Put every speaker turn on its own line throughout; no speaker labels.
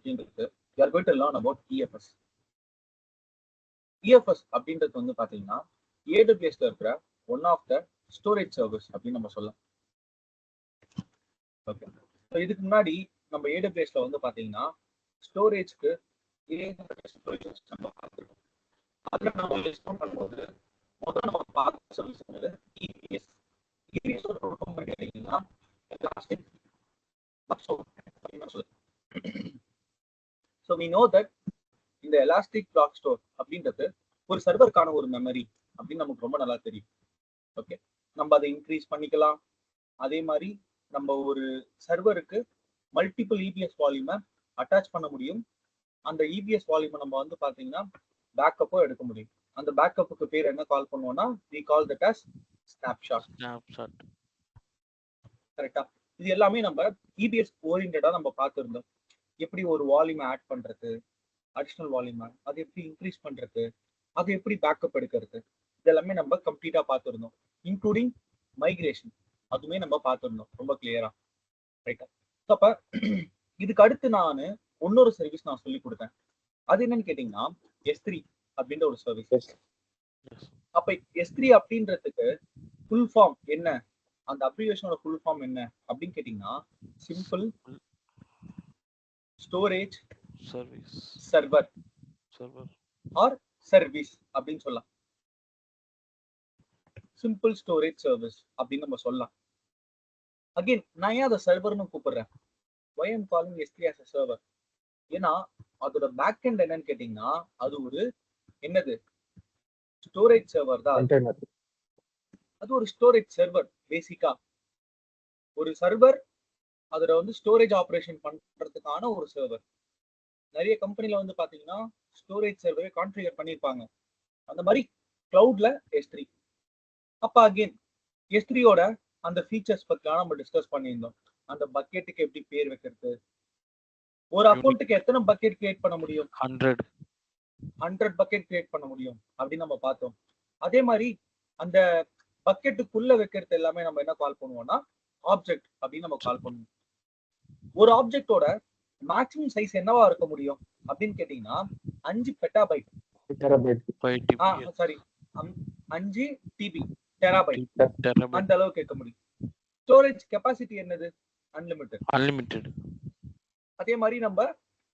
அப்படின்றது we are going to learn about EFS. EFS அப்படின்றது வந்து பாத்தீங்கன்னா AWS ல இருக்கிற one of the storage service அப்படின்னு நம்ம சொல்லலாம். ஓகே, இதுக்கு முன்னாடி நம்ம AWS ல வந்து பாத்தீங்கன்னா ஸ்டோரேஜ்க்கு நம்ம பார்த்துருக்கோம். அதுல நம்ம லிஸ்ட் பண்ணும்போது முதல்ல நம்ம பார்த்த சர்வீஸ் வந்து EBS. EBS ஓட ஃபுல் கேட்டீங்கன்னா எலாஸ்டிக் பக் ஸ்டோர் அப்படின்னு சொல்லுது. So we know that இந்த எலாஸ்டிக் பிளாக் ஸ்டோர் அப்படின்றது ஒரு சர்வருக்கான ஒரு மெமரி அப்படின்னு நமக்கு ரொம்ப நல்லா தெரியும். ஓகே, நம்ம அதை இன்க்ரீஸ் பண்ணிக்கலாம். அதே மாதிரி நம்ம ஒரு சர்வருக்கு மல்டிபிள் இபிஎஸ் வால்யூமை அட்டாச் பண்ண முடியும். அந்த இபிஎஸ் வால்யூமை நம்ம வந்து பாத்தீங்கன்னா பேக்கப்போ எடுக்க முடியும். அந்த பேக்கப்புக்கு பேர் என்ன கால் பண்ணுவோம்னா we call that as snapshot. கரெக்டா? இது எல்லாமே நம்ம இபிஎஸ் ஓரியன்டா நம்ம பார்த்துருந்தோம். எப்படி ஒரு வால்யூமை ஆட் பண்றது, அடிஷனல் வால்யூமை அதை எப்படி இன்க்ரீஸ் பண்றது, அதை எப்படி பேக்கப் எடுக்கிறது, இதெல்லாமே நம்ம கம்ப்ளீட்டா பார்த்துருந்தோம். இன்க்ளூடிங் மைக்ரேஷன் அதுவுமே நம்ம பார்த்துருந்தோம் ரொம்ப கிளியரா. ரைட்டா? அப்ப இதுக்கு அடுத்து நான் இன்னொரு சர்வீஸ் நான் சொல்லி கொடுத்தேன். அது என்னன்னு கேட்டீங்கன்னா S3 அப்படின்ற ஒரு சர்வீஸ். அப்ப S3 அப்படின்றதுக்கு ஃபுல் ஃபார்ம் என்ன, அந்த அப்ரிவேஷனோட ஃபுல் ஃபார்ம் என்ன அப்படின்னு கேட்டீங்கன்னா simple storage server R service அப்படின்னு சொல்லலாம். சிம்பிள் ஸ்டோரேஜ் சர்வீஸ் அப்படின்னு நம்ம சொல்லலாம். அகைன் நான் ஏன் அதை சர்வர்னு கூப்பிடுறேன், why I'm calling S3 as a server? ஏன்னா அதோட பேக் எண்ட் என்னன்னு கேட்டீங்கன்னா அது ஒரு என்னது ஸ்டோரேஜ் சர்வர் தான். அது ஒரு ஸ்டோரேஜ் சர்வர். பேசிக்கா ஒரு சர்வர் அதோட வந்து ஸ்டோரேஜ் ஆப்ரேஷன் பண்றதுக்கான ஒரு சர்வர். நிறைய கம்பெனில வந்து பாத்தீங்கன்னா ஸ்டோரேஜ் சர்வரை கான்ஃபிகர் பண்ணிருப்பாங்க. அந்த மாதிரி கிளவுட்ல S3. அப்ப அகைன் S3யோட அந்த ஃபீச்சர்ஸ் பத்திலாம் நம்ம டிஸ்கஸ் பண்ணியிருந்தோம். அந்த பக்கெட்டுக்கு எப்படி பேர் வைக்கிறது, ஒரு அக்கௌண்ட்டுக்கு எத்தனை பக்கெட் கிரியேட் பண்ண முடியும், 100 பக்கெட் கிரியேட் பண்ண முடியும் அப்படின்னு நம்ம பார்த்தோம். அதே மாதிரி அந்த பக்கெட்டுக்குள்ள வைக்கிறது எல்லாமே நம்ம என்ன கால் பண்ணுவோம்னா ஆப்ஜெக்ட் அப்படின்னு நம்ம கால் பண்ணுவோம். ஒரு ஆப்ஜெக்டோட மேக்ஸிமம் சைஸ் என்னவா இருக்க முடியும் அப்படின்னு கேட்டீங்கன்னா 5 பெட்டாபைட், சாரி 5 டிபி டெராபைட் அந்த அளவுக்கு கேட்க முடியும். ஸ்டோரேஜ் கெபாசிட்டி என்னது, அன்லிமிட்டெட். அதே மாதிரி நம்ம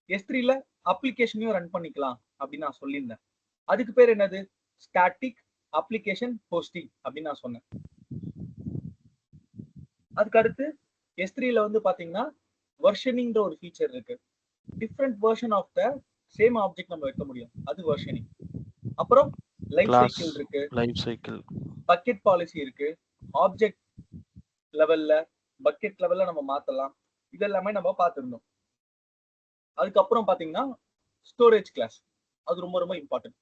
S3ல அப்ளிகேஷனையும் ரன் பண்ணிக்கலாம் அப்படின்னு நான் சொல்லியிருந்தேன். அதுக்கு பேர் என்னது, ஸ்டாட்டிக் அப்ளிகேஷன் ஹோஸ்டிங் அப்படின்னு நான் சொன்னேன். அதுக்கு அடுத்து S3ல வந்து பாத்தீங்கன்னா வெர்ஷனிங்ன்ற ஒரு ஃபீச்சர் இருக்கு. Different version of the same object நம்ம வைக்க முடியும், அது வெர்ஷனிங். அப்புறம் லைஃப் சைக்கிள் இருக்கு, பக்கெட் பாலிசி இருக்கு, ஆப்ஜெக்ட் லெவல்ல பக்கெட் லெவல்ல நம்ம மாத்தலாம். இதெல்லாமே நம்ம பார்த்துருந்தோம். அதுக்கப்புறம் பாத்தீங்கன்னா ஸ்டோரேஜ் கிளாஸ், அது ரொம்ப ரொம்ப இம்பார்ட்டன்ட்.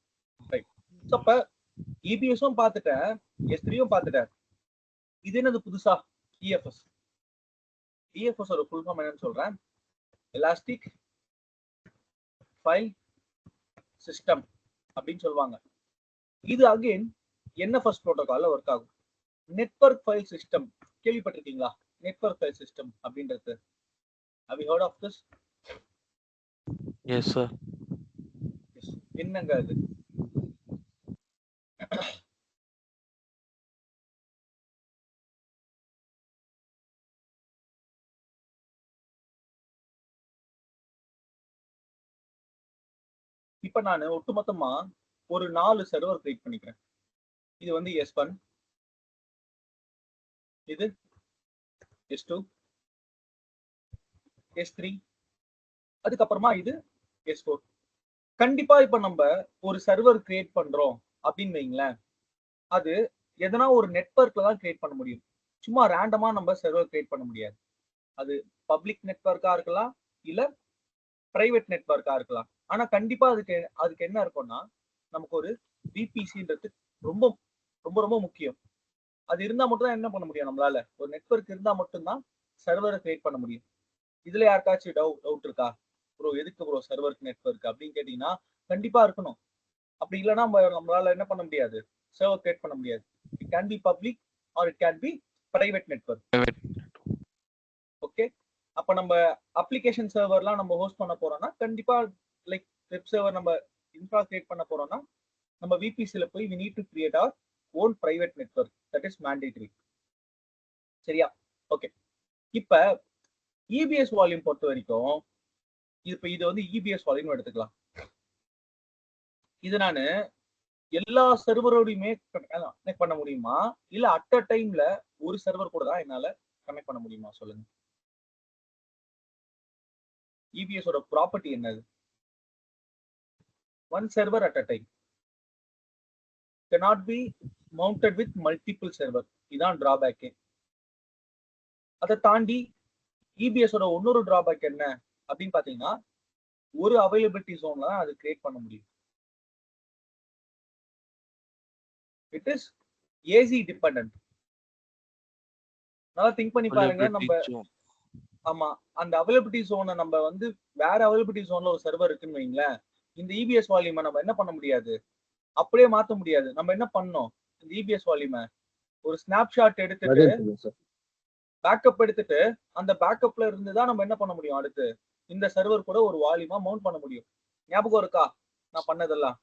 ரைட்? அப்ப EBSம் பார்த்துட்டேன், S3யும் பார்த்துட்டேன். இது என்னது புதுசா EFS. EFS ஒரு ஃபுல் ஃபார்ம் என்னன்னு சொல்றேன், எலாஸ்டிக் ஃபைல் சிஸ்டம் அப்படின்னு சொல்லுவாங்க. இது அகைன் NFS புரோட்டோகால்ல ஒர்க் ஆகும். நெட்வொர்க் ஃபைல் சிஸ்டம் கேள்விப்பட்டிருக்கீங்களா? நெட்வொர்க் ஃபைல் சிஸ்டம் அப்படின்றது have you heard of this?
Yes sir.
Yes. என்னங்க அது? இப்ப நான் ஒட்டுமொத்தமா ஒரு 4 சர்வர் கிரியேட் பண்ணிக்கிறேன். இது வந்து S1, இது S2, S3, அதுக்கப்புறமா இது S4. கண்டிப்பா இப்ப நம்ம ஒரு சர்வர் கிரியேட் பண்றோம் அப்படின்னு வைங்களேன், அது எதனா ஒரு நெட்வொர்க்ல தான் கிரியேட் பண்ண முடியும். சும்மா ரேண்டமா நம்ம சர்வர் கிரியேட் பண்ண முடியாது. அது பப்ளிக் நெட்வொர்க்கா இருக்கலாம், இல்ல பிரைவேட் நெட்வொர்க்கா இருக்கலாம். ஆனா கண்டிப்பா அதுக்கு என்ன இருக்கும்னா நமக்கு ஒரு VPCன்றது ரொம்ப ரொம்ப ரொம்ப முக்கியம். அது இருந்தா மட்டும் தான் என்ன பண்ண முடியும், நம்மளால ஒரு நெட்வொர்க் இருந்தா மட்டும்தான் சர்வரை கிரியேட் பண்ண முடியும். இதுல யாருக்காச்சும் டவுட் இருக்கா, ப்ரோ எதுக்கு ப்ரோ சர்வருக்கு நெட்வொர்க் அப்படின்னு கேட்டீங்கன்னா கண்டிப்பா இருக்கணும். அப்படி இல்லைன்னா நம்மளால என்ன பண்ண முடியாது, சர்வர் கிரியேட் பண்ண முடியாது. It can be public R it can be private network. Okay, அப்ப நம்ம அப்ளிகேஷன் சர்வர்லாம் நம்ம ஹோஸ்ட் பண்ண போறோம்னா கண்டிப்பா லைக் வெப் சர்வர் நம்ம இன்ஃப்ரா கிரியேட் பண்ண போறோம்னா நம்ம விபிசில போய் we need to create our own private network, that is mandatory. சரியா? ஓகே. இப்ப இபிஎஸ் வால்யூம் பொறுத்த வரைக்கும் இப்ப இது வந்து இபிஎஸ் வால்யூம் எடுத்துக்கலாம். இது நானு எல்லா சர்வரோடையுமே கனெக்ட் பண்ண முடியுமா இல்ல அட் அ டைம்ல ஒரு சர்வர் கூட தான் என்னால கனெக்ட் பண்ண முடியுமா சொல்லுங்க. இபிஎஸ் ஓட ப்ராப்பர்ட்டி என்னது? One server at a time cannot be mounted with multiple server. இதான் டிராபேக். அதை தாண்டி இபிஎஸ் ஓட இன்னொரு டிராபேக் என்ன அப்படின்னு பாத்தீங்கன்னா ஒரு அவைலபிலிட்டி ஜோன்ல தான் அது கிரியேட் பண்ண முடியும். It is AC dependent. நல்லா திங்க் பண்ணி பாருங்க. நம்ம ஆமா அந்த அவைலபிலிட்டி ஜோனை நம்ம வந்து வேற அவைலபிலிட்டி ஜோன்ல ஒரு சர்வர் இருக்குன்னு வைங்களேன், இந்த இபிஎஸ் வால்யூமை நம்ம என்ன பண்ண முடியாது, அப்படியே மாத்த முடியாது. நம்ம என்ன பண்ணோம், இந்த இபிஎஸ் வால்யூமை ஒரு ஸ்னாப்ஷாட் எடுத்துட்டு பேக்கப் எடுத்துட்டு அந்த பேக்கப்ல இருந்து தான் நம்ம என்ன பண்ண முடியும், அடுத்து இந்த சர்வர் கூட ஒரு வால்யூமா மவுண்ட் பண்ண முடியும். ஞாபகம் இருக்கா நான் பண்ணதெல்லாம்?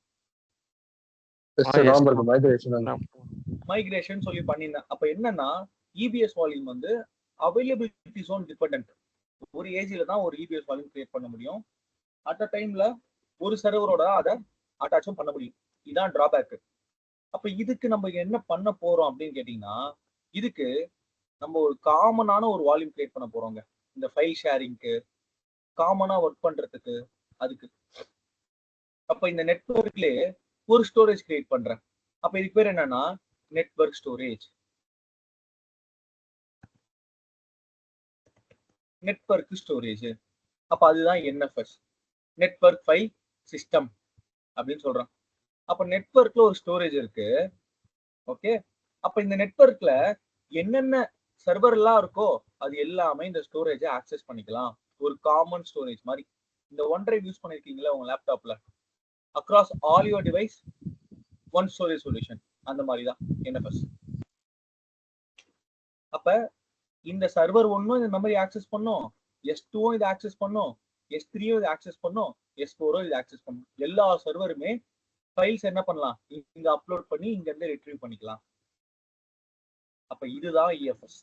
மைக்ரேஷன் சொல்லி பண்ணிருந்தேன். அப்ப என்னன்னா இபிஎஸ் வால்யூம் வந்து அவைலபிலிட்டி ஜோன் டிபெண்டன்ட். ஒரு ஏஜில தான் ஒரு இபிஎஸ் வால்யூம் கிரியேட் பண்ண முடியும். அட் அ டைம்ல ஒரு சர்வரோட அதை அட்டாச்சும் பண்ண முடியும். இதான் டிராபேக். அப்ப இதுக்கு நம்ம என்ன பண்ண போறோம் அப்படின்னு கேட்டீங்கன்னா, இதுக்கு நம்ம ஒரு காமனான ஒரு வால்யூம் கிரியேட் பண்ண போறோங்க. இந்த ஃபைல் ஷேரிங்க்கு காமனா ஒர்க் பண்றதுக்கு அதுக்கு. அப்ப இந்த நெட்வொர்க்லயே ஒரு ஸ்டோரேஜ் கிரியேட் பண்றேன். அப்ப இதுக்கு பேர் என்னன்னா நெட்வொர்க் ஸ்டோரேஜ். Network storage. அப்ப அதுதான் என்எஃப்எஸ், நெட்வொர்க் ஃபைல் சிஸ்டம் அப்படின்னு சொல்றோம். அப்ப நெட்வொர்க்ல ஒரு ஸ்டோரேஜ் இருக்கு. ஓகே. அப்ப இந்த நெட்வொர்க்ல என்னென்ன சர்வர் எல்லாம் இருக்கோ அது எல்லாமே இந்த ஸ்டோரேஜை ஆக்சஸ் பண்ணிக்கலாம். ஒரு காமன் ஸ்டோரேஜ் மாதிரி. இந்த OneDrive யூஸ் பண்ணிருக்கீங்களா உங்க லேப்டாப்ல? Across all your device one storage solution, அந்த மாதிரி தான் என்எஃப்எஸ். அப்ப இந்த சர்வர் ஒன்னும் இந்த மெமரி ஆக்சஸ் பண்ணும், S2 இதை ஆக்சஸ் பண்ணும், S3 இதை ஆக்சஸ் பண்ணும், S4 இதை ஆக்சஸ் பண்ணும். எல்லா சர்வருமே ஃபைல்ஸ் என்ன பண்ணலாம், இங்க அப்லோட் பண்ணி இங்க இருந்து ரிட்ரீவ் பண்ணிக்கலாம். அப்ப இதுதான் இஎஃப்எஸ்.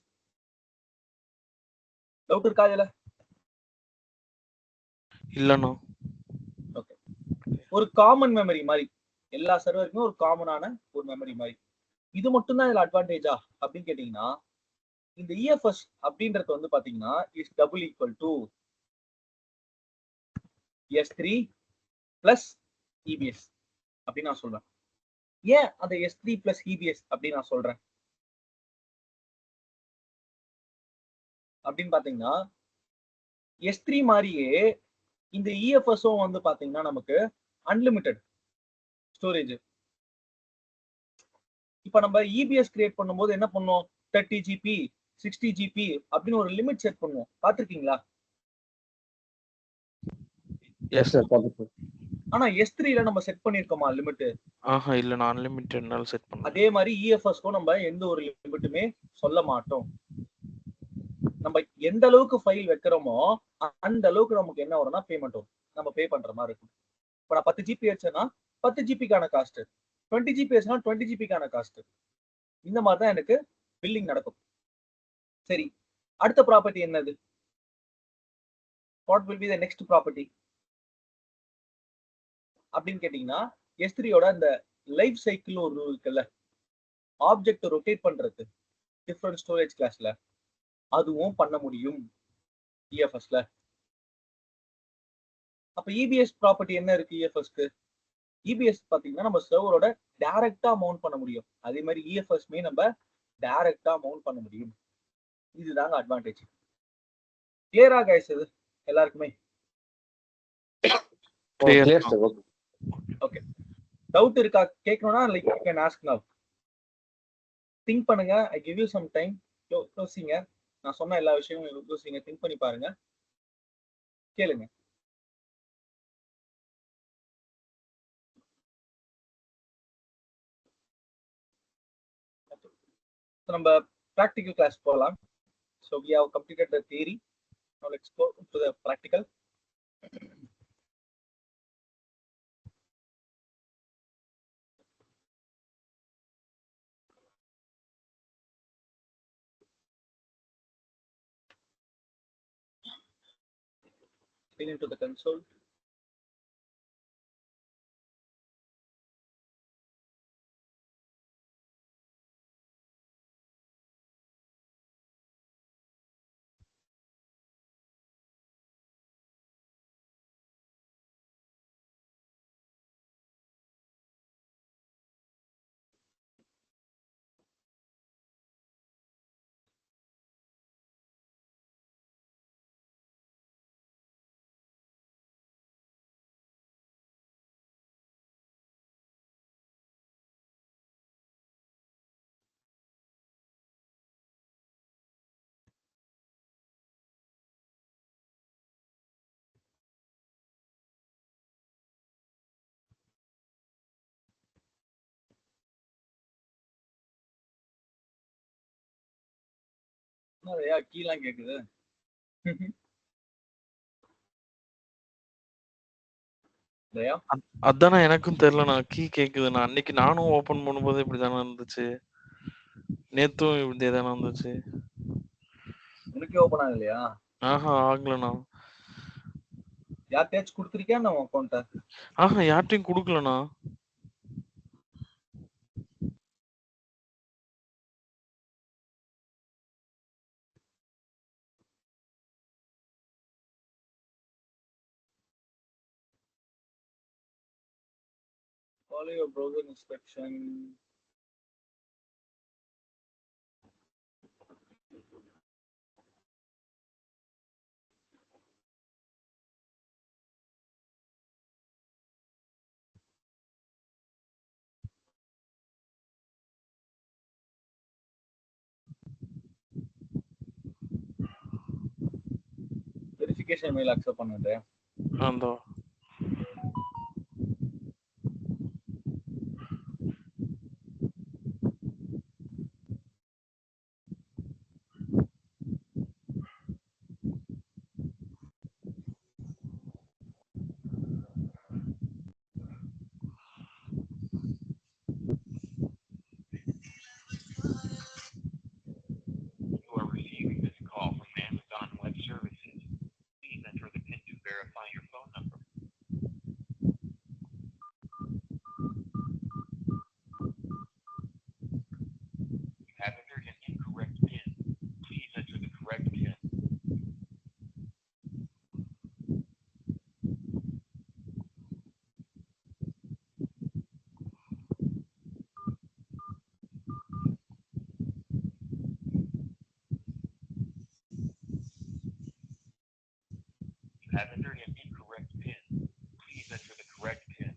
டவுட் இருக்கா இதுல?
இல்லண்ணா.
ஓகே. ஒரு காமன் மெமரி மாதிரி, எல்லா சர்வருக்குமே ஒரு காமனான ஒரு மெமரி மாதிரி. இது மட்டும் தான் இதுல அட்வான்டேஜா அப்படின்னு கேட்டீங்கன்னா, இந்த இஎஃப்எஸ் அப்படின்றது வந்து பாத்தீங்கன்னா is double equal to S3 plus EPS அப்படின்னு நான் சொல்றேன். ஏன் அந்த S3 பிளஸ் இபிஎஸ் அப்படின்னு நான் சொல்றேன் அப்படின்னு பாத்தீங்கன்னா, S3 மாதிரியே இந்த இஎஃப்எஸும் வந்து பாத்தீங்கன்னா நமக்கு அன்லிமிட்டெட் ஸ்டோரேஜ். இப்ப நம்ம இபிஎஸ் கிரியேட் பண்ணும்போது என்ன பண்ணுவோம், 30 GB 60 GB அப்படின்னு ஒரு லிமிட் செட் பண்ணுவோம். பாத்திருக்கீங்களா? ஆனா S3ல நம்ம செட் பண்ணிருக்கோமா லிமிட்?
இல்ல, நான் அன்லிமிட்டட்னால செட் பண்ணேன்.
அதே மாதிரி இஎஃப்எஸ்க்கும் நம்ம எந்த ஒரு லிமிட்டுமே சொல்ல மாட்டோம். நம்ம எந்த அளவுக்கு ஃபைல் வைக்கிறோமோ அந்த அளவுக்கு நமக்கு என்ன வரும்னா பேமெண்ட் வரும். நம்ம பே பண்ற மாதிரி இருக்கும். இப்ப நான் 10 GB வச்சேன்னா 10 GB-க்கான காஸ்ட், 20 GB வச்சேன்னா 20 GB-க்கான காஸ்ட். இந்த மாதிரி தான் எனக்கு பில்லிங் நடக்கும். சரி, அடுத்த ப்ராப்பர்ட்டி என்னது? What will be the next property அப்படின்னு கேட்டீங்கன்னா, S3யோட அந்த லைஃப் சைக்கிள் ஒரு இருக்குல்ல, ஆப்ஜெக்ட் ரொட்டேட் பண்றது டிஃபரண்ட் ஸ்டோரேஜ் கிளாஸ்ல, அதுவும் பண்ண முடியும் இஎஃப்எஸ்ல. அப்ப இபிஎஸ் ப்ராப்பர்ட்டி என்ன இருக்கு இஎஃப்எஸ்க்கு? இபிஎஸ் பாத்தீங்கன்னா நம்ம சர்வரோட டைரக்டா மவுண்ட் பண்ண முடியும். அதே மாதிரி இஎஃப்எஸ்மே நம்ம டைரக்டா மவுண்ட் பண்ண முடியும். இதுதாங்க அட்வான்டேஜ். கிளியரா கைஸ் இது எல்லாருக்குமே? ஓகே. டவுட் இருக்கா கேட்கணும்னா like you can ask now. Think பண்ணுங்க. I give you some time. யோசிங்க. நான் சொன்ன எல்லா விஷயமும் யோசிங்க, திங்க் பண்ணி பாருங்க, கேளுங்க. நம்ம practical class போகலாம். So we have completed the theory. Now let's go to the practical. Getting into the console. நிறையா கீழே கேக்குது. இல்லையா?
அதானே எனக்கும் தெரியலண்ணா. கீ கேக்குதுண்ணா. அன்னைக்கு நானும் ஓபன் பண்ணும்போது இப்படிதானே இருந்துச்சு. நேத்தும் இப்படியே தானே இருந்துச்சு.
உனக்கே ஓபன் ஆகலையா?
ஆகலண்ணா.
யார்ட்டையாச்சும் கொடுத்துருக்கியா நான் அக்கௌண்ட்டை?
யார்ட்டையும் கொடுக்கலண்ணா.
Follow your browser inspection. Verification mail accept பண்ணிட்டு
அந்த
You are receiving this call from Amazon Web Services. Please enter the PIN to verify your phone number. You have entered an incorrect PIN. Please enter the correct PIN. You have entered an incorrect PIN. Please enter the correct PIN.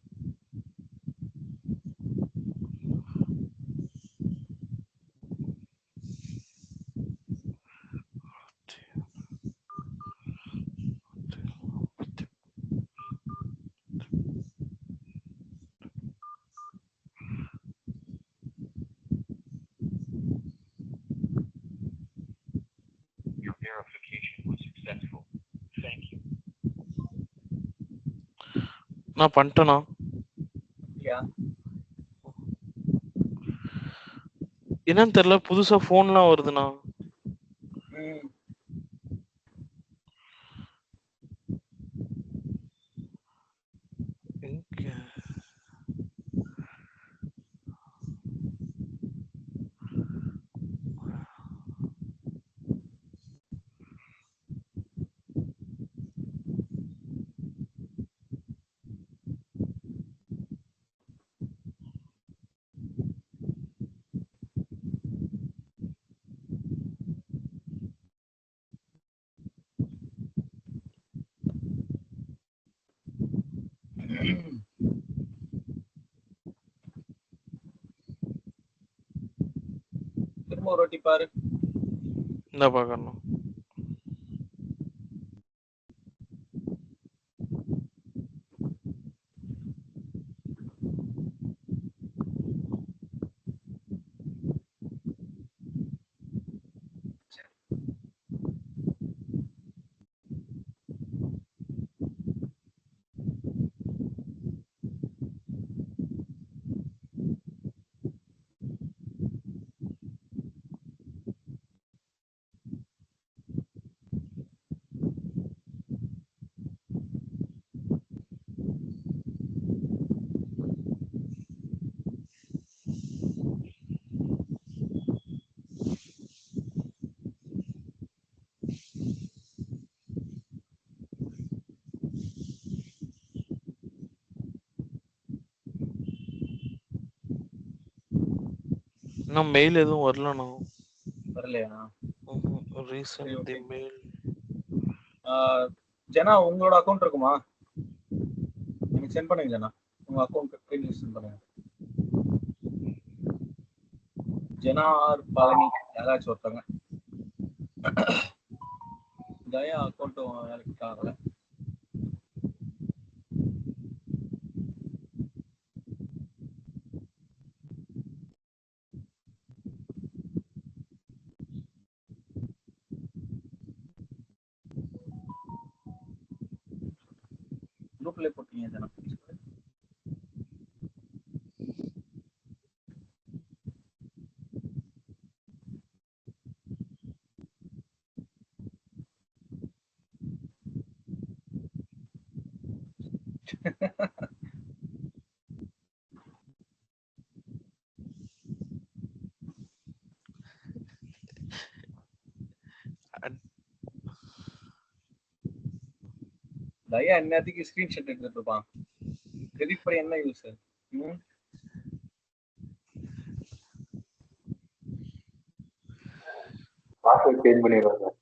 Your verification was successful. Thank you.
நான் பண்ணிட்டேண்ணா.
இல்லையா?
என்னன்னு தெரியல, புதுசா போன்லாம் வருதுண்ணா. எங்க?
திரும்ப ஒரு வாட்டி பாரு.
இந்த பார்க்கணும். இன்னும் மெயில் எதுவும் வரலண்ணா.
வரலையா?
ரீசன்ட் தி
okay.
மெயில்.
ஜனா உங்களோட அக்கௌண்ட் இருக்குமா? எனக்கு சென்ட் பண்ணுங்க ஜனா, உங்க அக்கௌண்ட் டீடைல்ஸ் சென்ட் பண்ணுங்க. ஜனா ஆர் பழனி யாராச்சும் ஒருத்தங்க. தயா அக்கௌண்ட் வேலைக்கு ஆகல. குரூப்ல போட்டீங்க ஜனா. தயா என்னத்துக்கு ஸ்கிரீன்ஷாட் எடுத்துட்டு இருப்பான். எடிட் பண்ணி என்ன யூஸ்?
பாஸ்வேர்ட் சேஞ்ச் பண்ணிடுவாங்க.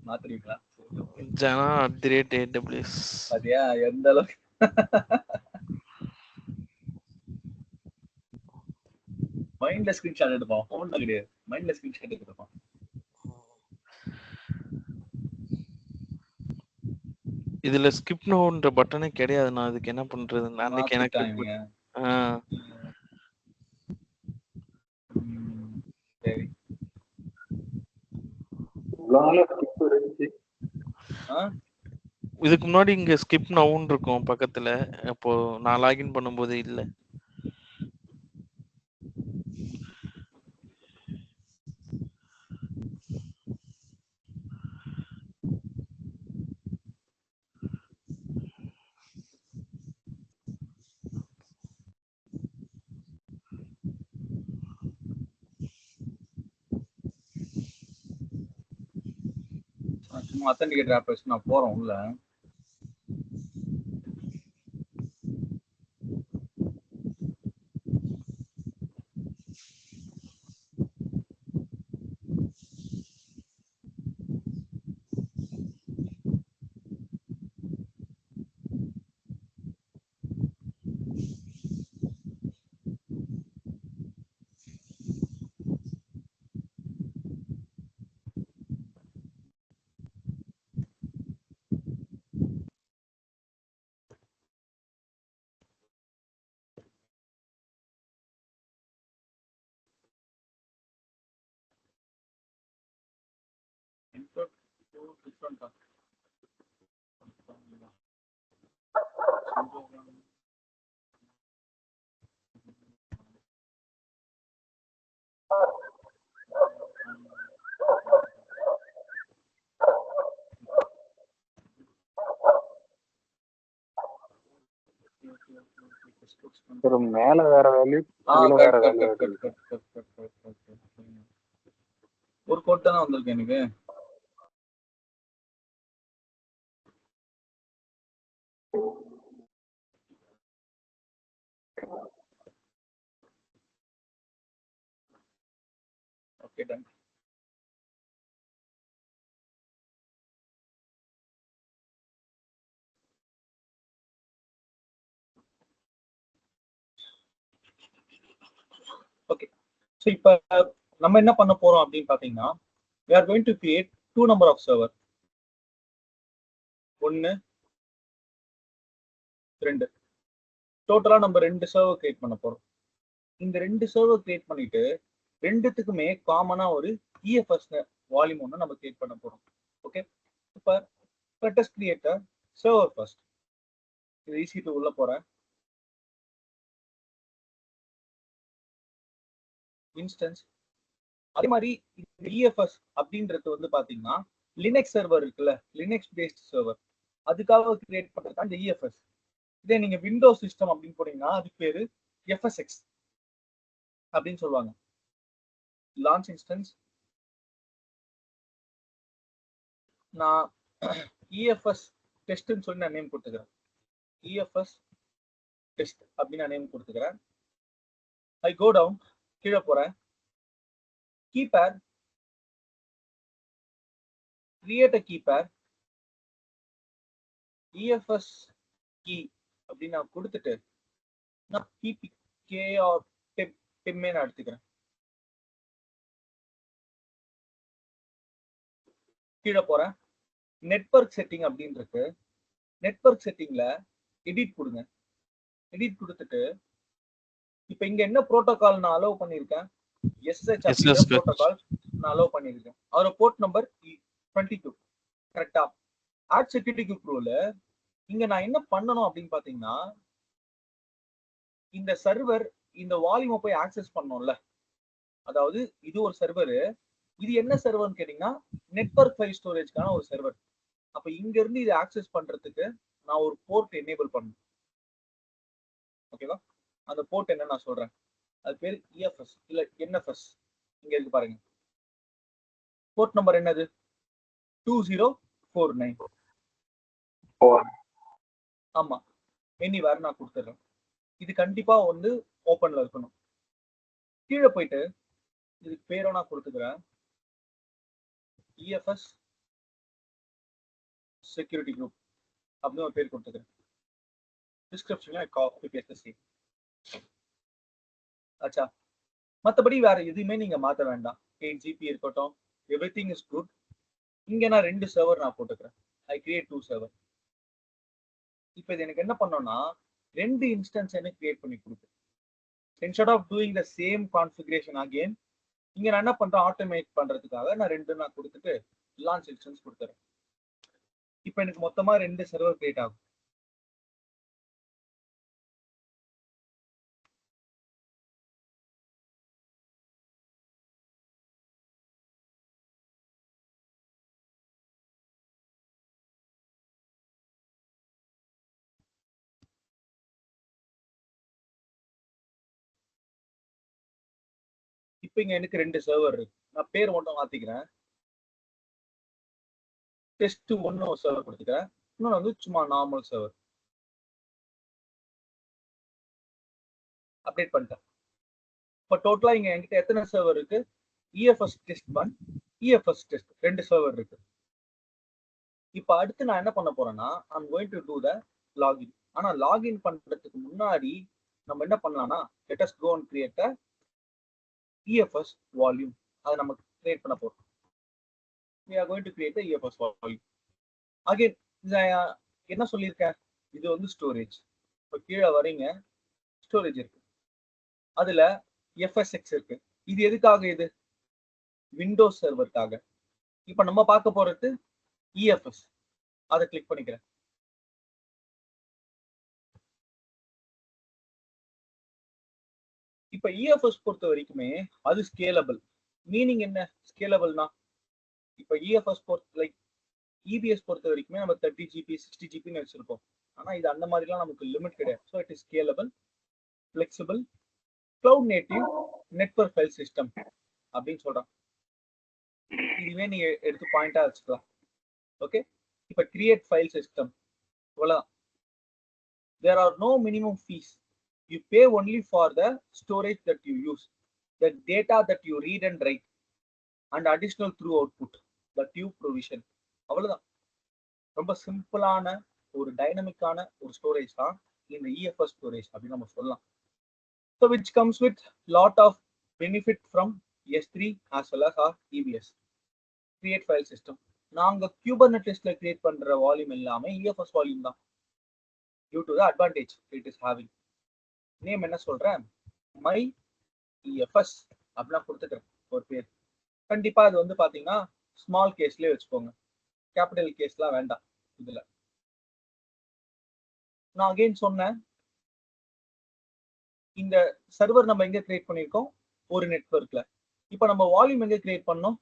மாத்துறீங்களா?
ஜனா @AWS.
பாத்தியா எந்த அளவுக்கு மைண்ட்ல ஸ்கிரீன்ஷாட் எடுப்பான். போன்ல கிடையாது, மைண்ட்ல ஸ்கிரீன்ஷாட் எடுப்பான்.
இதுல ஸ்கிப் நோன்ற பட்டனே கிடையாது. நான் அதுக்கு என்ன பண்றது? அன்னைக்கு எனக்கு
சரி
இதுக்கு முன்னாடி இங்க ஸ்கிப் நவுன் இருக்கும் பக்கத்துல. அப்போ நான் லாகின் பண்ணும்போது இல்ல.
சும்மா அத்தன்டிகேட்டர் ஆப் வச்சு நான் போறோம் உள்ள.
மேல வேற வேல்யூ, கீழே வேற வேல்யூ.
ஒரு கோட் தான் வந்திருக்கு எனக்கு. Okay done. ஓகே, ஸோ இப்போ நம்ம என்ன பண்ண போறோம் அப்படின்னு பாத்தீங்கன்னா, we are going to create two number of server. 1 2 டோட்டலா நம்ம 2 சர்வர் கிரியேட் பண்ண போறோம். இந்த 2 சர்வர் கிரியேட் பண்ணிட்டு ரெண்டுத்துக்குமே காமனா ஒரு EFS வால்யூம் ஒன்று நம்ம கிரியேட் பண்ண போறோம். ஓகே, இப்போ let us create a server first. இது ஈஸி டு உள்ள போறேன். இன்ஸ்டன்ஸ் அதே மாதிரி EFS அப்படின்றது வந்து பாத்தீங்கன்னா லினக்ஸ் சர்வர் இருக்குல்ல, லினக்ஸ் பேஸ்ட் சர்வர், அதுக்காக கிரியேட் பண்றது தான் இந்த EFS. இதே நீங்க விண்டோஸ் சிஸ்டம் அப்படின்னு போனீங்கன்னா அதுக்கு பேரு FSX அப்படின்னு சொல்லுவாங்க. லான்ச் இன்ஸ்டன்ஸ் நான் EFS டெஸ்ட்னு சொல்லி நான் நேம் கொடுத்துக்கிறேன். EFS டெஸ்ட் அப்படின்னு நான் நேம் கொடுத்துக்கிறேன். I go down, கீழே போறேன். key pair, create a key pair, EFS key அப்படின்னு நான் கொடுத்துட்டு நான் PPK or PIM நான் எடுத்துக்கிறேன். கீழே போறேன். நெட்வொர்க் செட்டிங் அப்படின்னு இருக்கு. நெட்வொர்க் செட்டிங்ல எடிட் கொடுங்க. எடிட் கொடுத்துட்டு இப்ப இங்க என்ன புரோட்டோகால் நான் அலோவ் பண்ணிருக்கேன், SSH அப்படிங்கிற புரோட்டோகால் நான் அலோவ் பண்ணிருக்கேன். அதோட போர்ட் நம்பர் 22. கரெக்டா? ஆட் செக்யூரிட்டி குரூப் ரூல் இங்க நான் என்ன பண்ணணும் அப்படின்னு பாத்தீங்கன்னா, இந்த சர்வர் இந்த வால்யூமை போய் ஆக்சஸ் பண்ணோம்ல, அதாவது இது ஒரு சர்வர், இது என்ன சர்வர்னு கேட்டீங்கன்னா நெட்வொர்க் ஃபைல் ஸ்டோரேஜ்க்கான ஒரு சர்வர். அப்ப இங்க இருந்து இதை ஆக்சஸ் பண்றதுக்கு நான் ஒரு போர்ட் எனேபிள் பண்ணணும். ஓகேவா? அந்த போர்ட் என்ன நான் சொல்றேன், அது பேர் EFS இல்ல NFS. இங்க இருக்கு பாருங்க, போர்ட் நம்பர் என்னது 2049. ஆமா, எனிவேர் நான் கொடுத்துறேன். இது கண்டிப்பா வந்து ஓபன்ல இருக்கணும். கீழே போயிட்டு இதுக்கு பேரும் நான் கொடுத்துக்கிறேன், EFS செக்யூரிட்டி குரூப் அப்படின்னு ஒரு பேர் கொடுத்துக்கிறேன். டிஸ்கிரிப்ஷன்ல காப்பி பேஸ்ட் சேம். ஆச்சா? மற்றபடி வேற எதுவுமே நீங்க மாத்த வேண்டாம். 8 GB இருக்கட்டும், எவ்ரிதிங் இஸ் குட். இங்க நான் 2 சர்வர் நான் போட்டுக்கிறேன். ஐ கிரியேட் 2 சர்வர். இப்போ இது எனக்கு என்ன பண்ணோம்னா 2 இன்ஸ்டன்ஸ் எனக்கு கிரியேட் பண்ணி கொடுக்கு. Instead of doing the same configuration again, இங்க நான் என்ன பண்றேன், ஆட்டோமேட் பண்றதுக்காக நான் 2 நான் கொடுத்துட்டு லான்ச் இன்ஸ்டன்ஸ் கொடுத்துறேன். இப்போ எனக்கு மொத்தமா 2 சர்வர் கிரியேட் ஆகும். இப்போ இங்க எனக்கு 2 சர்வர் இருக்கு. நான் பேர் மட்டும் மாத்திக்கிறேன். டெஸ்ட் 1 ஒரு சர்வர் கொடுத்துக்கிறேன். இன்னொன்று வந்து சும்மா நார்மல் சர்வர். அப்டேட் பண்ணிட்டேன். இப்போ டோட்டலா இங்க என்கிட்ட எத்தனை சர்வர் இருக்கு, EFS test 1, EFS test 2 server இருக்கு. இப்போ அடுத்து நான் என்ன பண்ண போறேன்னா, I'm going to do the login. ஆனா லாகின் பண்றதுக்கு முன்னாடி நம்ம என்ன பண்ணலாம்னா, let us go and create a EFS volume. அதை நம்ம கிரியேட் பண்ண போறோம். We are going to create a EFS volume. Again என்ன சொல்லியிருக்கேன், இது வந்து ஸ்டோரேஜ். இப்போ கீழே வரீங்க, ஸ்டோரேஜ் இருக்கு, அதுல FSX இருக்கு. இது எதுக்காக, இது விண்டோஸ் சர்வருக்காக. இப்ப நம்ம பார்க்க போறது EFS. அதை கிளிக் பண்ணிக்கிறேன். இப்ப EFS பொறுத்த வரைக்குமே அது ஸ்கேலபிள். மீனிங் என்ன ஸ்கேலபிள்னா, இப்ப EFS பொறுத்த லைக் EBS பொறுத்த வரைக்குமே நம்ம 30 GB 60 GB வச்சிருக்கோம். ஆனா இது அந்த மாதிரிலாம் நமக்கு லிமிட் கிடையாது. So it is scalable, flexible, cloud native, network file system அப்படின்னு சொல்றான். இதுவே நீங்க எடுத்து பாயிண்டா வச்சுக்கலாம். ஓகே, இப்ப கிரியேட் ஃபைல் சிஸ்டம் இவ்வளவுதான். There are no minimum fees. You pay only for the storage that you use, the data that you read and write, and additional through output that you provision. அவ்வளவுதான். ரொம்ப சிம்பிளான ஒரு டைனமிக்கான ஒரு storage தான் இந்த EFS storage அப்படின்னு நம்ம சொல்லலாம். So which comes with lot of benefit from S3 as well as our EBS. Create file system. நாங்க Kubernetesல கிரியேட் பண்ற வால்யூம் எல்லாமே EFS வால்யூம் தான். Due to the advantage it is having. Name என்ன சொல்றேன், my EFS அப்படின்னா கொடுத்துக்கிறேன் ஒரு பேர். கண்டிப்பா அது வந்து பாத்தீங்கன்னா ஸ்மால் கேஸ்லயே வச்சுக்கோங்க, கேபிட்டல் கேஸ்லாம் வேண்டாம். இதுல நான் அகைன் சொன்னேன், இந்த சர்வர் நம்ம எங்க கிரியேட் பண்ணிருக்கோம், ஒரு நெட்வொர்க்ல. இப்ப நம்ம வால்யூம் எங்க கிரியேட் பண்ணோம்,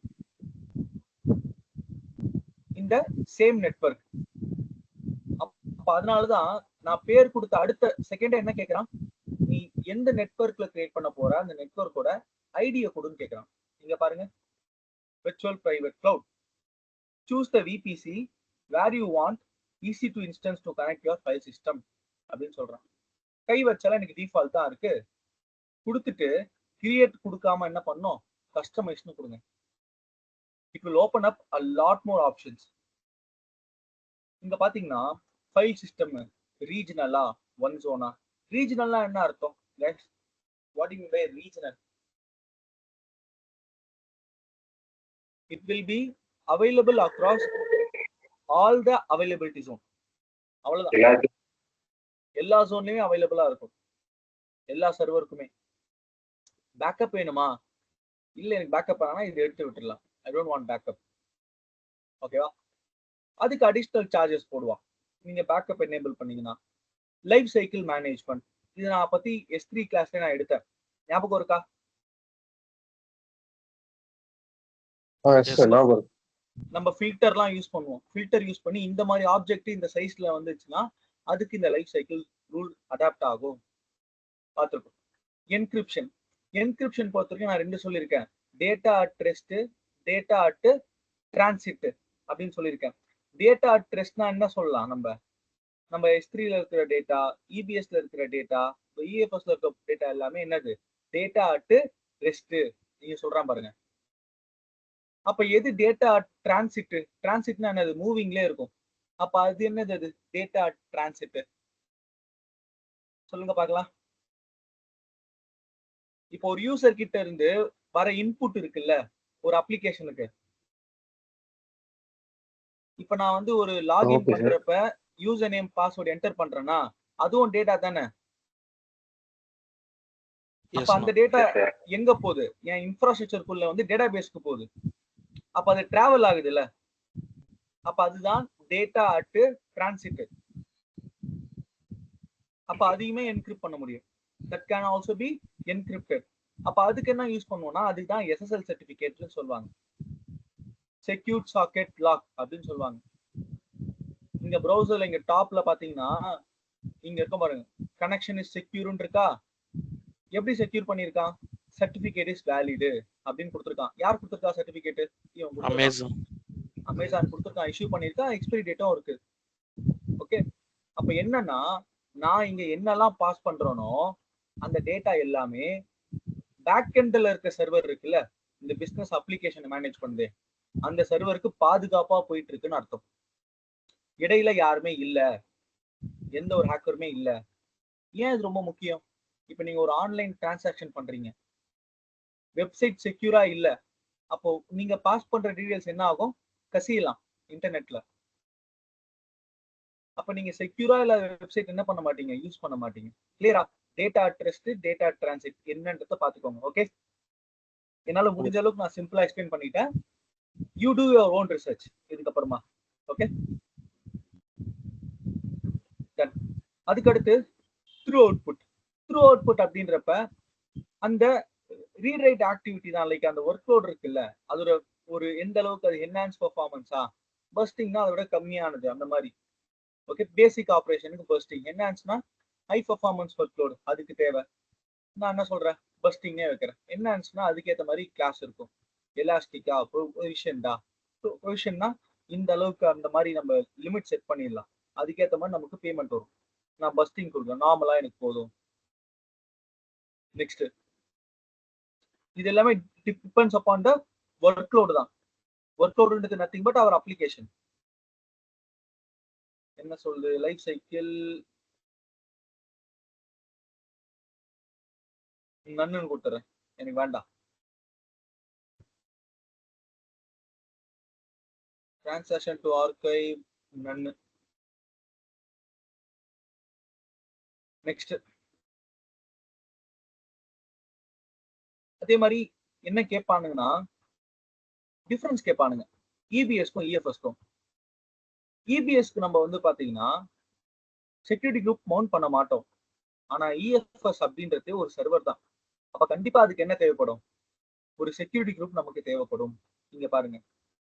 இந்த சேம் நெட்வொர்க். அப்ப அதனாலதான் நான் பேர் கொடுத்த அடுத்த செகண்ட் என்ன கேட்கறான், நீ எந்த நெட்வொர்க்ல கிரியேட் பண்ண போற அந்த நெட்வொர்க்கோட ஐடியை கொடுன்னு கேட்கறான். இங்க பாருங்க, virtual private cloud. Choose the VPC where you want easy to instance to connect your file system அப்படின்னு சொல்றான். கை வச்சாலும் எனக்கு டிஃபால்ட் தான் இருக்கு. கொடுத்துட்டு கிரியேட் கொடுக்காம என்ன பண்ணோம், கஸ்டமைஸ்னு கொடுங்க. It will open up a lot more options. இங்க பாத்தீங்கன்னா ஃபைல் சிஸ்டம் ரீஜனலா ஒன் ஜோனா. ரீஜனல்னா என்ன அர்த்தம் guys? What do you mean by regional? It will be available across all the availability zone. அவ்வளவுதான், எல்லா ஜோன்லயுமே அவைலபிளா இருக்கும், எல்லா சர்வருக்குமே. பேக்கப் வேணுமா, இல்ல எனக்கு பேக்கப் ஆனா இது எடுத்து விட்டுடலாம், ஐ டோன்ட் வாண்ட் பேக்கப், ஓகேவா? அதுக்கு அடிஷனல் சார்ஜஸ் போடுவான் நீங்க பேக்கப் எனேபிள் பண்ணீங்கன்னா. லைஃப் சைக்கிள் மேனேஜ்மெண்ட், இது நான் பத்தி S3 கிளாஸ்ல நான் எடுத்தேன், ஞாபகம் இருக்கா? நம்ம ஃபில்டர்லாம் யூஸ் பண்ணுவோம், ஃபில்டர் யூஸ் பண்ணி இந்த மாதிரி ஆப்ஜெக்ட் இந்த சைஸ்ல வந்துச்சுன்னா அதுக்கு இந்த லைஃப் சைக்கிள் ரூல் அடாப்ட் ஆகும், பார்த்துருக்கோம். என்கிரிப்ஷன், என்கிரிப்ஷன் பொறுத்த வரைக்கும் நான் 2 சொல்லியிருக்கேன், data at rest, data at transit அப்படின்னு சொல்லியிருக்கேன். டேட்டா அட் ரெஸ்ட்னா என்ன சொல்லலாம், நம்ம S3ல இருக்கிற டேட்டா, EBSல இருக்கிற டேட்டா, EFSல இருக்கிற டேட்டா எல்லாமே என்னது, டேட்டா அட் ரெஸ்ட் நீங்க சொல்றான் பாருங்க. அப்ப எது டேட்டா டிரான்சிட்? டிரான்சிட்னா என்னது, மூவிங்ல இருக்கும். அப்ப அது என்னது, அது டேட்டா டிரான்சிட். சொல்லுங்க பார்க்கலாம். இப்போ ஒரு யூசர் கிட்ட இருந்து வர இன்புட் இருக்குல்ல ஒரு அப்ளிகேஷனுக்கு, இப்ப நான் வந்து ஒரு லாகின் பண்றப்ப யூசர் நேம் பாஸ்வேர்ட் என்டர் பண்றேன்னா அதுவும் டேட்டா தானே. அப்ப அந்த டேட்டா எங்க போகுது, என் இன்ஃப்ராஸ்ட்ரக்சருக்குள்ள வந்து டேட்டா பேஸ்க்கு போகுது. அப்ப அது டிராவல் ஆகுது இல்ல, அப்ப அதுதான் டேட்டா அட் டிரான்சிட். அப்ப அதையுமே என்கிரிப்ட் பண்ண முடியும், that can also be encrypted. அப்ப அதுக்கு என்ன யூஸ் பண்ணுவோம்னா அதுதான் SSL சர்டிபிகேட்னு சொல்லுவாங்க, செக்யூர்ட் சாக்கெட் லாக் அப்படின்னு சொல்லுவாங்க. இங்க ப்ரௌசர்ல இங்க டாப்ல பாத்தீங்கன்னா இங்க இருக்க பாருங்க, கனெக்ஷன் இஸ் செக்யூர்னு இருக்கா. எப்படி செக்யூர் பண்ணிருக்கான், சர்டிபிகேட் இஸ் வேலிட் அப்படின்னு கொடுத்துருக்கான். யார் கொடுத்துருக்கா சர்டிபிகேட்? அமேசான் கொடுத்துருக்கான், இஷ்யூ பண்ணிருக்கான், எக்ஸ்பைரி டேட்டும் இருக்கு. ஓகே, அப்ப என்னன்னா நான் இங்க என்னெல்லாம் பாஸ் பண்றேனோ அந்த டேட்டா எல்லாமே பேக் எண்ட்ல இருக்க சர்வர் இருக்குல்ல, இந்த பிசினஸ் அப்ளிகேஷன் மேனேஜ் பண்ணுது, அந்த சர்வருக்கு பாதுகாப்பா போயிட்டு இருக்குன்னு அர்த்தம். இடையில யாருமே இல்ல, எந்த ஒரு ஹேக்கருமே இல்ல. ஏன் இது ரொம்ப முக்கியம்? இப்ப நீங்க ஒரு ஆன்லைன் டிரான்சாக்ஷன் பண்றீங்க, வெப்சைட் செக்யூரா இல்ல, அப்போ நீங்க பாஸ் பண்ற டீடைல்ஸ் என்ன ஆகும், கசியலாம் இன்டர்நெட்ல. அப்ப நீங்க செக்யூரா இல்ல வெப்சைட் என்ன பண்ண மாட்டீங்க, யூஸ் பண்ண மாட்டீங்க. கிளியரா? Data at rest, data transit என்னன்றத பாத்துக்கோங்க. ஓகே, என்னால முடிஞ்ச அளவுக்கு நான் சிம்பிளா எக்ஸ்பிளைன் பண்ணிட்டேன். You two your own research இதுக்கப்புறமா. ஓகே, அதுக்கடுத்து த்ரூ அவுட்புட். த்ரூ அவுட்புட் அப்படின்றப்ப அந்த ரீட் ரைட் ஆக்டிவிட்டி தான், லைக் அந்த ஒர்க் லோட் இருக்குல்ல, அதோட ஒரு எந்த அளவுக்கு அது என்ஹான்ஸ் பெர்ஃபார்மன்ஸா, பர்ஸ்டிங்னா அதோட கம்மியானது அந்த மாதிரி. ஓகே, பேசிக் ஆப்ரேஷனுக்கு பர்ஸ்டிங், என்ஹான்ஸ்னா ஹை பெர்ஃபார்மன்ஸ் ஒர்க் லோட் அதுக்கு தேவை. நான் என்ன சொல்றேன், பர்ஸ்டிங்கே வைக்கிறேன். என்ஹான்ஸ்னா அதுக்கேற்ற மாதிரி கிளாஸ் இருக்கும், எலாஸ்டிக்கா, ப்ரொவிஷன்டா. ப்ரொவிஷன்னா இந்த அளவுக்கு அந்த மாதிரி நம்ம லிமிட் செட் பண்ணிடலாம், அதுக்கேற்ற மாதிரி நமக்கு பேமெண்ட் வரும். நான் பஸ்டிங் கொடுக்குறேன், நார்மலா எனக்கு போதும். நெக்ஸ்ட், இது எல்லாமே depends upon the work load தான். ஒர்க் லோடுன்றது நத்திங் பட் அவர் அப்ளிகேஷன். என்ன சொல்லுது, லைஃப் சைக்கிள் நன்னு கொடுத்துறேன், எனக்கு வேண்டாம். டிரான்சாக்ஷன் டு ஆர்கைவ் நன்னு. நெக்ஸ்ட், அதே மாதிரி என்ன கேட்பானுங்கன்னா டிஃபரன்ஸ் கேட்பானுங்க இபிஎஸ்க்கும் இஎஃப்எஸ்க்கும். இபிஎஸ்க்கு நம்ம வந்து பாத்தீங்கன்னா செக்யூரிட்டி குரூப் மவுண்ட் பண்ண மாட்டோம், ஆனா இஎஃப்எஸ் அப்படின்றது ஒரு சர்வர் தான். அப்ப கண்டிப்பா அதுக்கு என்ன தேவைப்படும், ஒரு செக்யூரிட்டி குரூப் நமக்கு தேவைப்படும். நீங்க பாருங்க,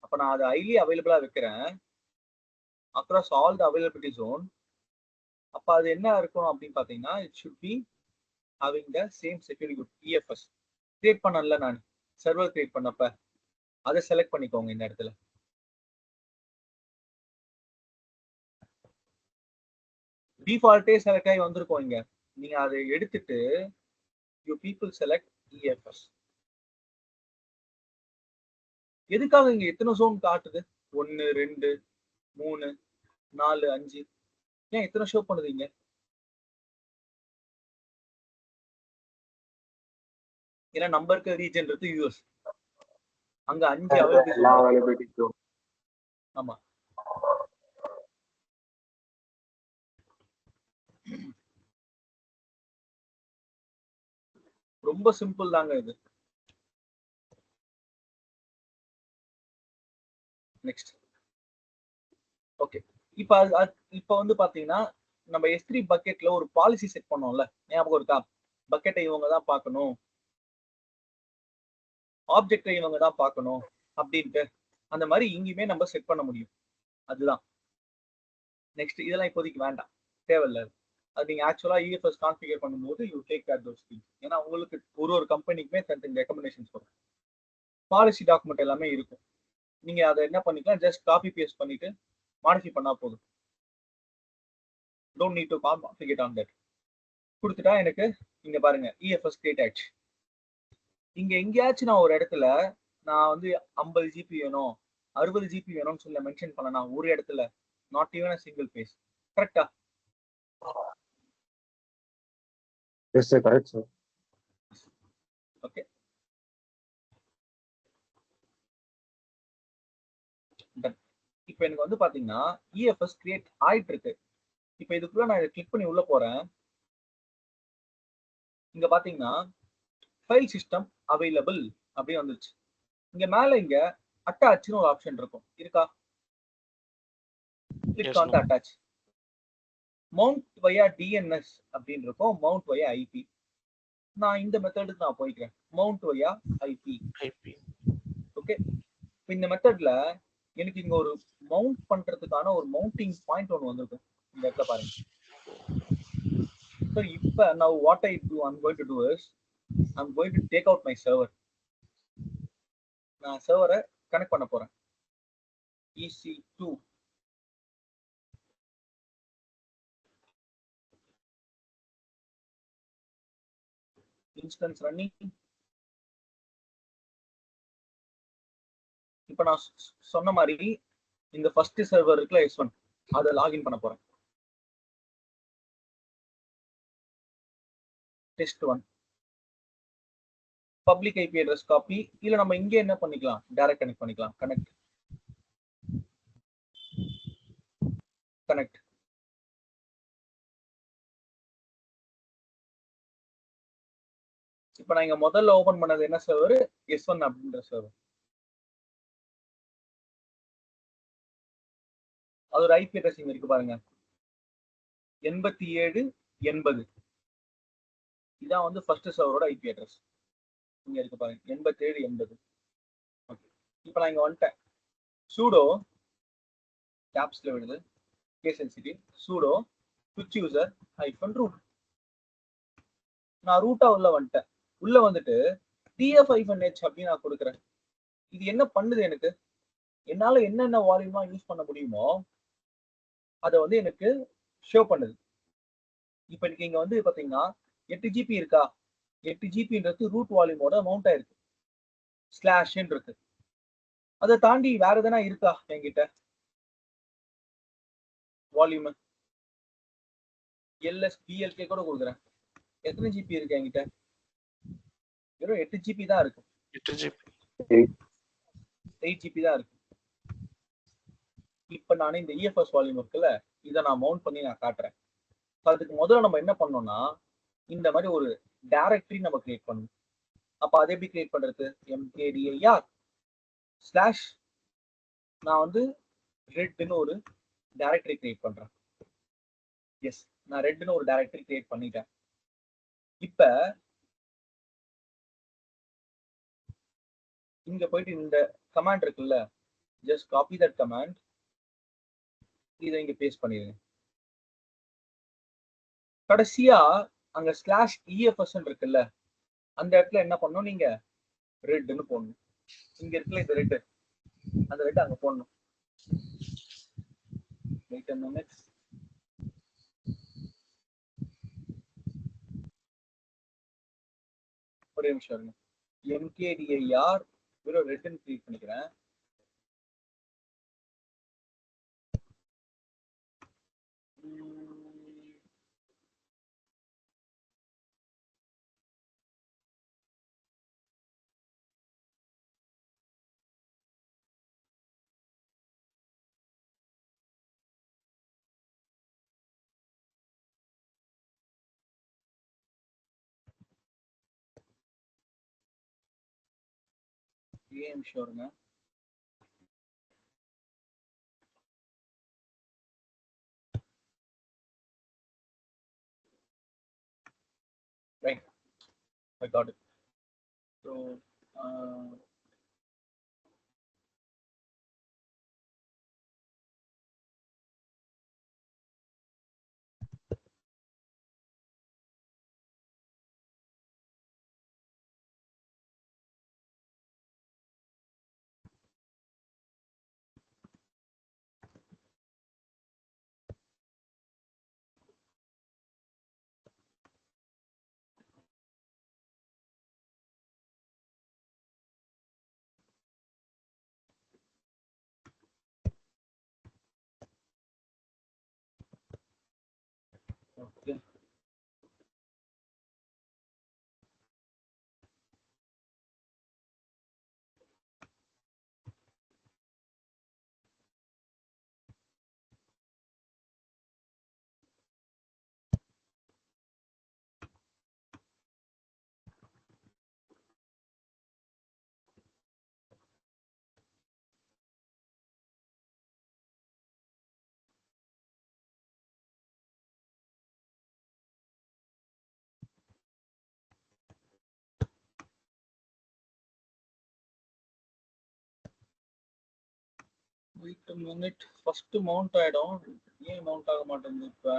அப்ப நான் அதை ஹைலி அவைலபிளா வைக்கிறேன் across all the availability zone. அப்ப அது என்ன இருக்கும் அப்படின்னு பாத்தீங்கன்னா, it should be having the same security group. EFS create பண்ணல, நான் சர்வர் கிரியேட் பண்ணப்ப அதை செலக்ட் பண்ணிக்கோங்க. இந்த இடத்துல டிஃபால்ட்டே செலக்ட் ஆகி வந்திருக்கோம். இங்க நீங்க அதை எடுத்துட்டு யூ பீப்புள் செலக்ட் EFS. எதுக்காக இங்க எத்தனை zone காட்டுது? 1 2 3 4 5 ஏன் எத்தனை ஷோ பண்ணுதீங்க? ஏன்னா நம்பருக்கு ரீஜன் இருக்கு US. அங்க 5 availability
எல்லா
zone.
availability zone.
ஆமா. ரொம்ப சிம்பிள் தாங்க இது. நெக்ஸ்ட். ஓகே. இப்ப வந்து பாத்தீங்கன்னா நம்ம S3 பக்கெட்ல ஒரு பாலிசி செட் பண்ணோம்ல, ஞாபகம் இருக்கா? பக்கெட்டை இவங்க தான் பார்க்கணும், ஆப்ஜெக்டை இவங்க தான் பார்க்கணும் அப்படின்ட்டு. அந்த மாதிரி இங்கேயுமே நம்ம செட் பண்ண முடியும். அதுதான் நெக்ஸ்ட். இதெல்லாம் இப்போதைக்கு வேண்டாம், தேவையில்லை. அது நீங்க ஆக்சுவலா EFS கான்ஃபிகர் பண்ணும்போது you take care those things. ஏன்னா உங்களுக்கு ஒரு கம்பெனிக்குமே தனி ரெக்கமெண்டேஷன்ஸ் வரும், பாலிசி டாக்குமெண்ட் எல்லாமே இருக்கும். நீங்க அதை என்ன பண்ணிக்கலாம், ஜஸ்ட் காப்பி பேஸ்ட் பண்ணிட்டு மாடிஃபை பண்ணா போதும். Don't need to configure on that. கொடுத்துட்டா எனக்கு இங்க பாருங்க EFS கிரியேட் ஆயிடுச்சு. இங்க எங்கேயாச்சும் நான் ஒரு இடத்துல நான் வந்து 50 GB வேணும் 60 GB வேணும்னு சொல்லி மென்ஷன் பண்ணனா ஒரு இடத்துல, not even a single page. கரெக்டா?
Yes, sir, correct, sir.
Okay. இப்போ எனக்கு வந்து பாத்தீங்கன்னா EFS கிரியேட் ஆயிட்டு இருக்கு. இப்போ இதுக்குள்ள நான் இதை கிளிக் பண்ணி உள்ள போறேன். இங்க பாத்தீங்கன்னா ஃபைல் சிஸ்டம் அவைலபிள் அப்படின்னு வந்துருச்சு. இங்க மேல இங்க அட்டாச்னு ஒரு ஆப்ஷன் இருக்கும், இருக்கா? Click on the attach. Mount via DNS அப்படின்னு இருக்கும், மவுண்ட் வயா IP. நான் இந்த மெத்தடுக்கு நான் போய்க்கிறேன், மவுண்ட் வயா IP. ஓகே. இந்த மெத்தட்ல எனக்கு இங்க ஒரு மவுண்ட் பண்றதுக்கான ஒரு மவுண்டிங் பாயிண்ட் ஒன்று வந்திருக்கும். இந்த இடத்துல பாருங்க. So இப்போ now what I'm going to do is I'm going to take out my server. நான் சர்வரை கனெக்ட் பண்ண போறேன். EC2 instance running. இப்போ நான் சொன்ன மாதிரி இந்த ஃபர்ஸ்ட் சர்வர் இருக்குல S1, அதை லாகின் பண்ண போறேன். Test 1 public IP address copy. இல்ல நம்ம இங்க என்ன பண்ணிக்கலாம், டைரக்ட் கனெக்ட் பண்ணிக்கலாம். கனெக்ட். இப்போ நான் இங்க முதல்ல ஓபன் பண்ணது என்ன சர்வர்? S1 அப்படின்ற சர்வர். அது ஒரு IP அட்ரஸ் இங்க இருக்கு பாருங்க, 8780. இதான் வந்து ஃபர்ஸ்ட் சர்வரோட IP அட்ரஸ். இங்க இருக்கு பாருங்க, 8780. ஓகே. இப்போ நான் இங்க வந்துட்டேன். sudo கேப்ஸ்ல விடுது, case sensitive, sudo switch user -root. நான் ரூட்டா உள்ள வந்துட்டேன். உள்ள வந்துட்டு tf-h அப்படின்னு நான் கொடுக்குறேன். இது என்ன பண்ணுது, எனக்கு என்னால என்னென்ன வால்யூமா யூஸ் பண்ண முடியுமோ அதை வந்து எனக்கு ஷோ பண்ணுது. இப்போ எனக்கு இங்க வந்து பாத்தீங்கன்னா 8 GB இருக்கா, 8 GBன்றது ரூட் வால்யூமோட மவுண்ட் ஆயிருக்கு, ஸ்லாஷ் இருக்கு. அதை தாண்டி வேற எதனா இருக்கா என்கிட்ட வால்யூம்? LSBLK கூட கொடுக்குறேன். எத்தனை GB இருக்கு என்கிட்ட? வெறும் 8 GB தான் இருக்கு. 8 GB தான் இருக்கு. இப்ப நான் இந்த EFS வால்யூம் இருக்குல்ல, இதை நான் மவுண்ட் பண்ணி நான் காட்டுறேன். அதுக்கு முதல்ல நம்ம என்ன பண்ணோம்னா இந்த மாதிரி ஒரு டைரக்டரி நம்ம கிரியேட் பண்ணணும். அப்ப அதை எப்படி கிரியேட் பண்றது? mkdir ஸ்லாஷ் நான் வந்து ரெட்னு ஒரு டைரக்டரி கிரியேட் பண்றேன். எஸ், நான் ரெட்னு ஒரு டைரக்டரி கிரியேட் பண்ணிட்டேன். இப்ப இங்க போயிட்டு இந்த கமாண்ட் இருக்குல்ல, ஜஸ்ட் காப்பி தட் கமாண்ட், இதை இங்க பேஸ்ட் பண்ணிடுங்க. கடைசியா அங்க ஸ்லாஷ் EFS இருக்குல்ல, அந்த இடத்துல என்ன பண்ணணும், நீங்க ரெட்னு போடணும். இங்க இருக்குல்ல இந்த ரெட், அந்த ரெட் அங்க போடணும். Wait a minute. ஒரே நிமிஷம் இருங்க. MKDIR வெறும் ரிட்டன் கிளிக் பண்ணிக்கிறேன். ஒரே நிமிஷம் இருங்க. Right, I got it. So, okay. Wait a minute. First mount ஆயிடும். ஏன் மவுண்ட் ஆக மாட்டேங்குது இப்ப?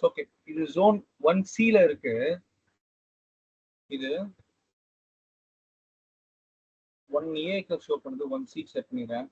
ஓகே, இது ஜோன் 1C இருக்கு. இது 1A ஷோ பண்ணுது. 1C செட் பண்ணிடுறேன்.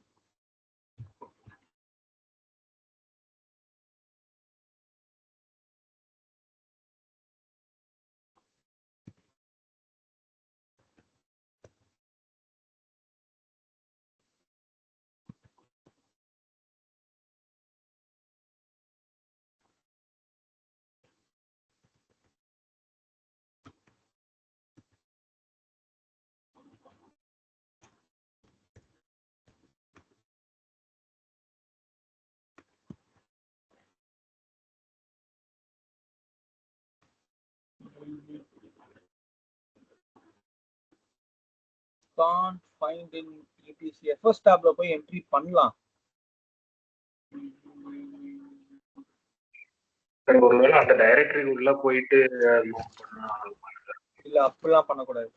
Can't find in ETC. First tabல போய் என்ட்ரி பண்ணலாம்.
சரி, ஒருவேளை அந்த டைரக்டரி உள்ள போயிட்டு mount பண்ணா
இல்ல, அப்படிலாம் பண்ணக்கூடாது.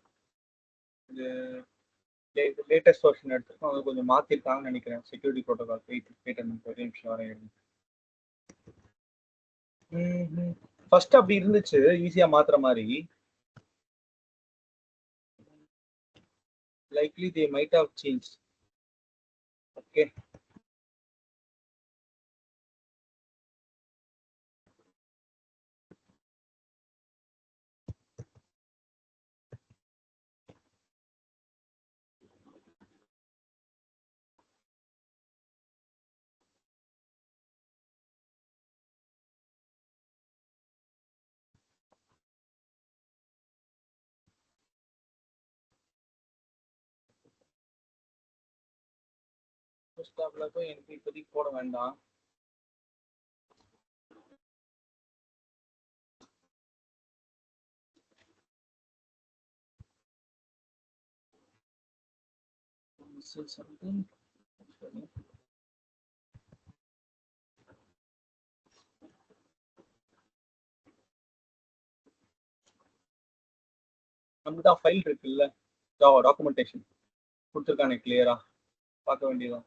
இது லேட்டஸ்ட் வெர்ஷன் எடுத்துருக்கோம். அது கொஞ்சம் மாத்திருக்காங்கன்னு நினைக்கிறேன். செக்யூரிட்டி ப்ரோட்டோகால் போயிட்டு ஒரே நிமிஷம் வரையும். ஃபர்ஸ்ட் அப்படி இருந்துச்சு, ஈஸியா மாத்துற மாதிரி. Likely they might have changed. Okay. First tabல போய் என்ட்ரி இப்போதைக்கு போட வேண்டாம். This is something. நம்மதான் ஃபைல் இருக்குல்ல, டாக்குமெண்டேஷன் கொடுத்துருக்கானே கிளியரா பார்க்க வேண்டியதான்.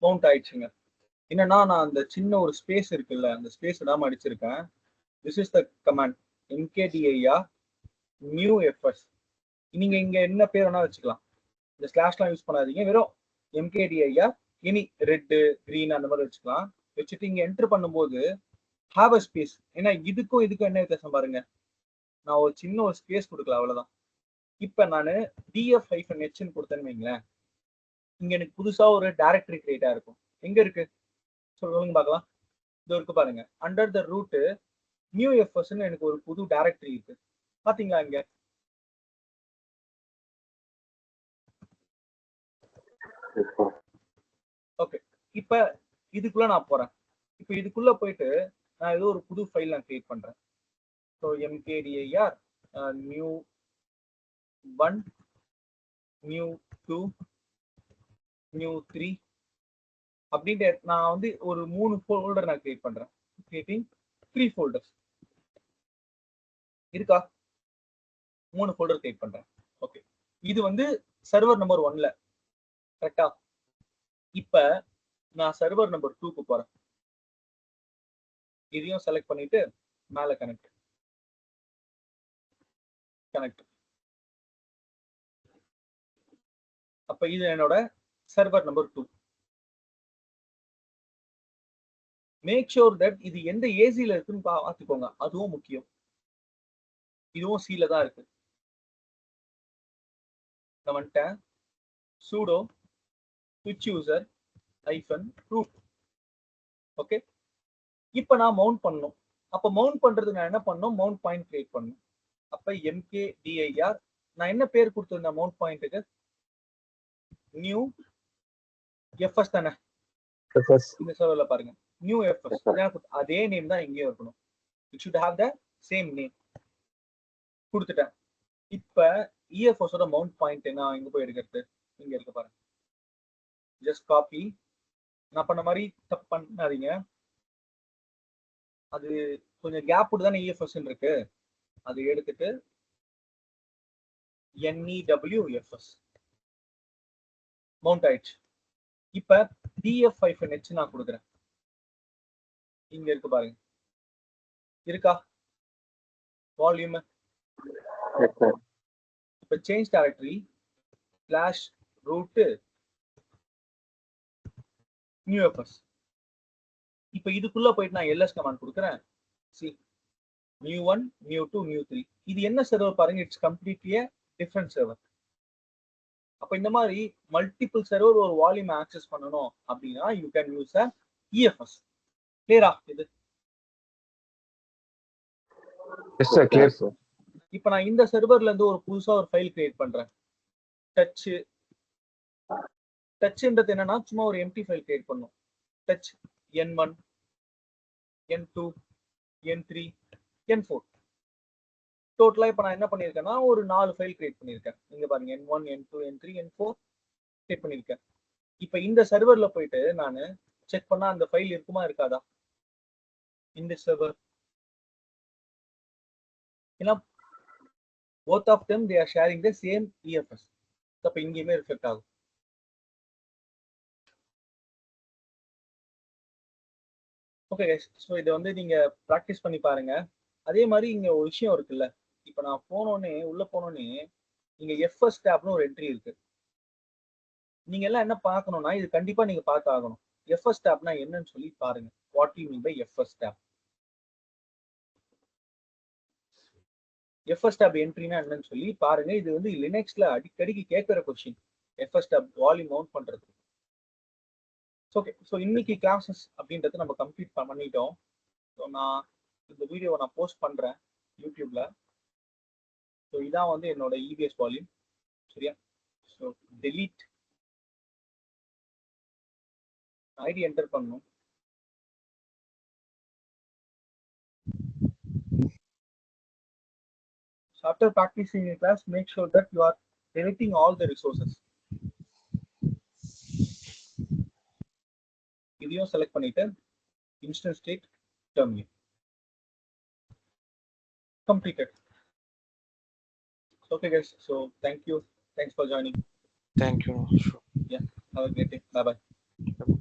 மவுண்ட் ஆயிடுச்சுங்க. என்னன்னா நான் அந்த சின்ன ஒரு ஸ்பேஸ் இருக்குல்ல, அந்த ஸ்பேஸ் விடாம அடிச்சிருக்கேன். This is the command mkdir new fs. நீங்க இங்க என்ன பேர் வேணா வச்சுக்கலாம், இந்த ஸ்லாஷ்லாம் யூஸ் பண்ணாதீங்க, வெறும் mkdir இனி ரெட் கிரீன் அந்த மாதிரி வச்சுக்கலாம். வச்சுட்டு இங்க என்டர் பண்ணும்போது ஹாவ் அ ஸ்பேஸ். ஏன்னா இதுக்கும் என்ன வித்தியாசம் பாருங்க, நான் ஒரு சின்ன ஒரு ஸ்பேஸ் கொடுக்கல, அவ்வளவுதான். இப்ப நான் df-h கொடுத்தேன்னு வைங்களேன், இங்க எனக்கு புதுசா ஒரு டைரக்டரி கிரியேட்டா இருக்கும். எங்க இருக்கு சொல்லுங்க பார்க்கலாம். இது இருக்கு பாருங்க, under the root new FS எனக்கு ஒரு புது டைரக்டரி இருக்கு, பாத்தீங்களா இங்க. ஓகே, இப்ப இதுக்குள்ள நான் போறேன். இப்ப இதுக்குள்ள போயிட்டு நான் ஏதோ ஒரு புது ஃபைல் நான் கிரியேட் பண்றேன். So mkdir new 1 new 2 new 3 அப்படின்ட்டு நான் வந்து ஒரு 3 ஃபோல்டர் நான் கிரியேட் பண்றேன். கிரியேட்டிங் 3 ஃபோல்டர்ஸ் இருக்கா, 3 ஃபோல்டர் கிரியேட் பண்றேன். ஓகே, இது வந்து சர்வர் நம்பர் 1ல கரெக்டா. இப்ப நான் சர்வர் நம்பர் 2க்கு போறேன். இதையும் செலக்ட் பண்ணிட்டு மேல கனெக்ட். அப்ப இது என்னோட server number 2. Make sure that இது எந்த ஏசில இருக்குன்னு பார்த்துக்கோங்க, அதுவும் முக்கியம். இதுவும் சில தான் இருக்கு. நான் வந்துட்டேன் sudo switch user -root. Okay, இப்ப நான் மவுண்ட் பண்ணணும். அப்ப மவுண்ட் பண்றதுக்கு நான் என்ன பண்ணணும், மவுண்ட் பாயிண்ட் கிரியேட் பண்ணணும். அப்ப mkdir நான் என்ன பேர் கொடுத்திருந்தேன் மவுண்ட் பாயிண்ட்டுக்கு, நியூ எஃப்எஸ் தானே. இந்த சர்வர்ல பாருங்க நியூ எஃப்எஸ், அதே நேம் தான் இங்கேயும் இருக்கணும். It should have the same name கொடுத்துட்டேன். இப்ப EFS ஓட மவுண்ட் பாயிண்ட் என்ன, இங்க போய் எடுக்கிறது, இங்க இருக்கு பாருங்க. ஜஸ்ட் காப்பி, நான் பண்ண மாதிரி தப்பு பண்ணாதீங்க, அது கொஞ்சம் கேப் விட்டு தானே EFS இருக்கு, அது எடுத்துட்டு NEWFS மவுண்ட் ஆயிடுச்சு. இப்ப df-h நான் கொடுக்குறேன், இங்க இருக்கு பாருங்க, இருக்கா வால்யூம். இப்ப change directory /root new fs. இப்ப இதுக்குள்ள போயிட்டு நான் ls கமாண்ட் கொடுக்குறேன். see new 1 new 2 new 3. இது என்ன சர்வர் பாருங்க, இட்ஸ் கம்ப்ளீட்லி டிஃபரண்ட் சர்வர். அப்ப இந்த மாதிரி மல்டிபிள் சர்வர் ஒரு வால்யூம் ஆக்சஸ் பண்ணணும் அப்படின்னா you can use a EFS. கிளியரா இது?
Yes sir, clear sir.
இப்ப நான் இந்த சர்வர்ல இருந்து ஒரு புதுசா ஒரு ஃபைல் கிரியேட் பண்றேன். டச்ன்றது என்னன்னா சும்மா ஒரு எம்டி ஃபைல் கிரியேட் பண்ணும். Touch n1 n2 n3 n4 டோட்டலா இப்ப நான் என்ன பண்ணிருக்கேன்னா ஒரு 4 ஃபைல் கிரியேட் பண்ணிருக்கேன். நீங்க பாருங்க n1 n2 n3 n4 create பண்ணிருக்கேன். இப்ப இந்த சர்வர்ல போயிட்டு நான் செக் பண்ணா அந்த ஃபைல் இருக்குமா இருக்காதா இந்த சர்வர். ஏன்னா both of them they are sharing the same EFS. அப்ப இங்கேயுமே ரிஃப்ளெக்ட் ஆகும். ஓகே கைஸ், ஸோ இதை வந்து நீங்க ப்ராக்டிஸ் பண்ணி பாருங்க. அதே மாதிரி இங்க ஒரு விஷயம் இருக்குல்ல, இப்போ நான் உள்ள போனோடனே இங்க எஃப்எஸ் டேப்னு ஒரு என்ட்ரி இருக்கு. நீங்க எல்லாம் என்ன பார்க்கணும்னா இது கண்டிப்பா நீங்க பார்த்து ஆகணும். எஃப்எஸ் டேப்னா என்னன்னு சொல்லி பாருங்க. What you mean by FS tab? FS tab என்ட்ரினா என்னன்னு சொல்லி பாருங்க. இது வந்து லினக்ஸ்ல அடிக்கடிக்கு கேட்கிற question, FS tab volume mount பண்றது. ஓகே, ஸோ இன்னைக்கு கிளாஸஸ் அப்படின்றத நம்ம கம்ப்ளீட் பண்ணிட்டோம். ஸோ நான் இந்த வீடியோவை நான் போஸ்ட் பண்றேன் யூடியூப்ல. ஸோ இதான் வந்து என்னோட இபிஎஸ் வால்யூம், சரியா? ஸோ டெலீட் ஐடி என்டர் பண்ணணும். So after practicing in class, make sure that you are deleting all the resources. இதையும் செலக்ட் பண்ணிட்டு instance state terminate completed. Okay guys, so thank you, thanks for joining.
Thank you.
Yeah, have a great day. Bye bye.